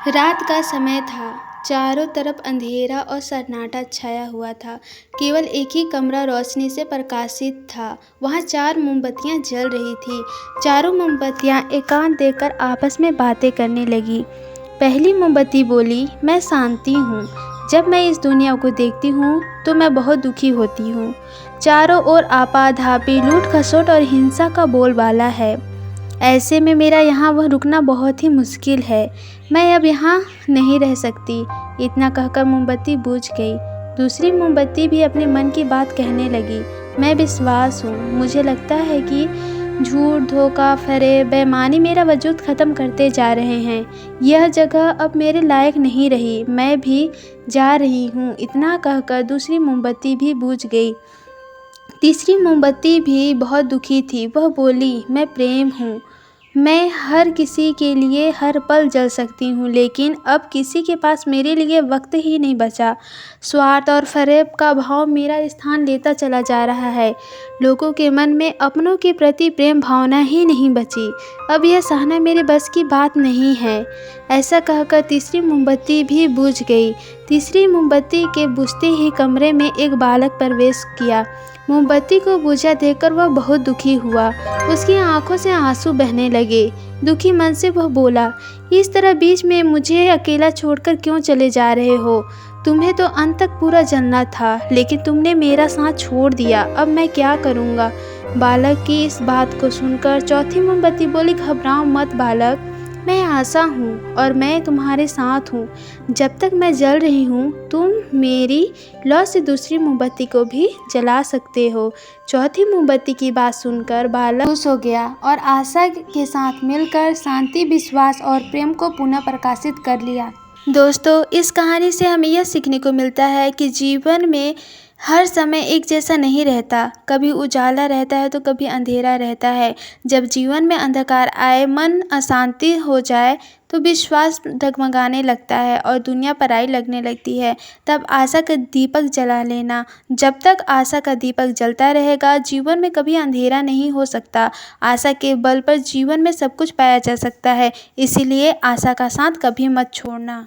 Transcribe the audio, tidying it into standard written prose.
रात का समय था। चारों तरफ अंधेरा और सन्नाटा छाया हुआ था। केवल एक ही कमरा रोशनी से प्रकाशित था। वहाँ 4 मोमबत्तियाँ जल रही थीं। चारों मोमबत्तियाँ एकांत देकर आपस में बातें करने लगीं। पहली मोमबत्ती बोली, मैं शांति हूँ। जब मैं इस दुनिया को देखती हूँ तो मैं बहुत दुखी होती हूँ। चारों ओर आपाधापी, लूट खसोट और हिंसा का बोलबाला है। ऐसे में मेरा यहाँ वह रुकना बहुत ही मुश्किल है। मैं अब यहाँ नहीं रह सकती। इतना कहकर मोमबत्ती बुझ गई। दूसरी मोमबत्ती भी अपने मन की बात कहने लगी। मैं विश्वास हूँ। मुझे लगता है कि झूठ, धोखा, फरेब, बेईमानी मेरा वजूद ख़त्म करते जा रहे हैं। यह जगह अब मेरे लायक नहीं रही। मैं भी जा रही हूँ। इतना कहकर दूसरी मोमबत्ती भी बुझ गई। तीसरी मोमबत्ती भी बहुत दुखी थी। वह बोली, मैं प्रेम हूँ। मैं हर किसी के लिए हर पल जल सकती हूँ, लेकिन अब किसी के पास मेरे लिए वक्त ही नहीं बचा। स्वार्थ और फरेब का भाव मेरा स्थान लेता चला जा रहा है। लोगों के मन में अपनों के प्रति प्रेम भावना ही नहीं बची। अब यह सहना मेरे बस की बात नहीं है। ऐसा कहकर तीसरी मोमबत्ती भी बुझ गई। तीसरी मोमबत्ती के बुझते ही कमरे में एक बालक प्रवेश किया। मोमबत्ती को बुझा देखकर वह बहुत दुखी हुआ। उसकी आंखों से आंसू बहने लगे। दुखी मन से वह बोला, इस तरह बीच में मुझे अकेला छोड़कर क्यों चले जा रहे हो? तुम्हें तो अंत तक पूरा जलना था, लेकिन तुमने मेरा साथ छोड़ दिया। अब मैं क्या करूँगा? बालक की इस बात को सुनकर चौथी मोमबत्ती बोली, घबराओ मत बालक, मैं आशा हूँ और मैं तुम्हारे साथ हूँ। जब तक मैं जल रही हूँ तुम मेरी लौ से दूसरी मोमबत्ती को भी जला सकते हो। चौथी मोमबत्ती की बात सुनकर बालक खुश हो गया और आशा के साथ मिलकर शांति, विश्वास और प्रेम को पुनः प्रकाशित कर लिया। दोस्तों, इस कहानी से हमें यह सीखने को मिलता है कि जीवन में हर समय एक जैसा नहीं रहता। कभी उजाला रहता है तो कभी अंधेरा रहता है। जब जीवन में अंधकार आए, मन अशांति हो जाए तो विश्वास डगमगाने लगता है और दुनिया पराई लगने लगती है। तब आशा का दीपक जला लेना। जब तक आशा का दीपक जलता रहेगा, जीवन में कभी अंधेरा नहीं हो सकता। आशा के बल पर जीवन में सब कुछ पाया जा सकता है। इसीलिए आशा का साथ कभी मत छोड़ना।